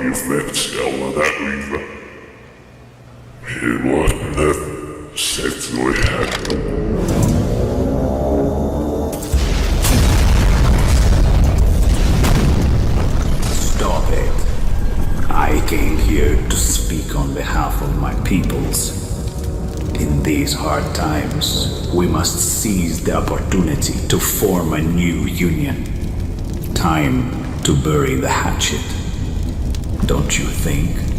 effects av det livet. Hilåtne sätter vi här. Stop it. I came here to speak on behalf of my peoples. In these hard times, we must seize the opportunity to form a new union. Time to bury the hatchet. Don't you think?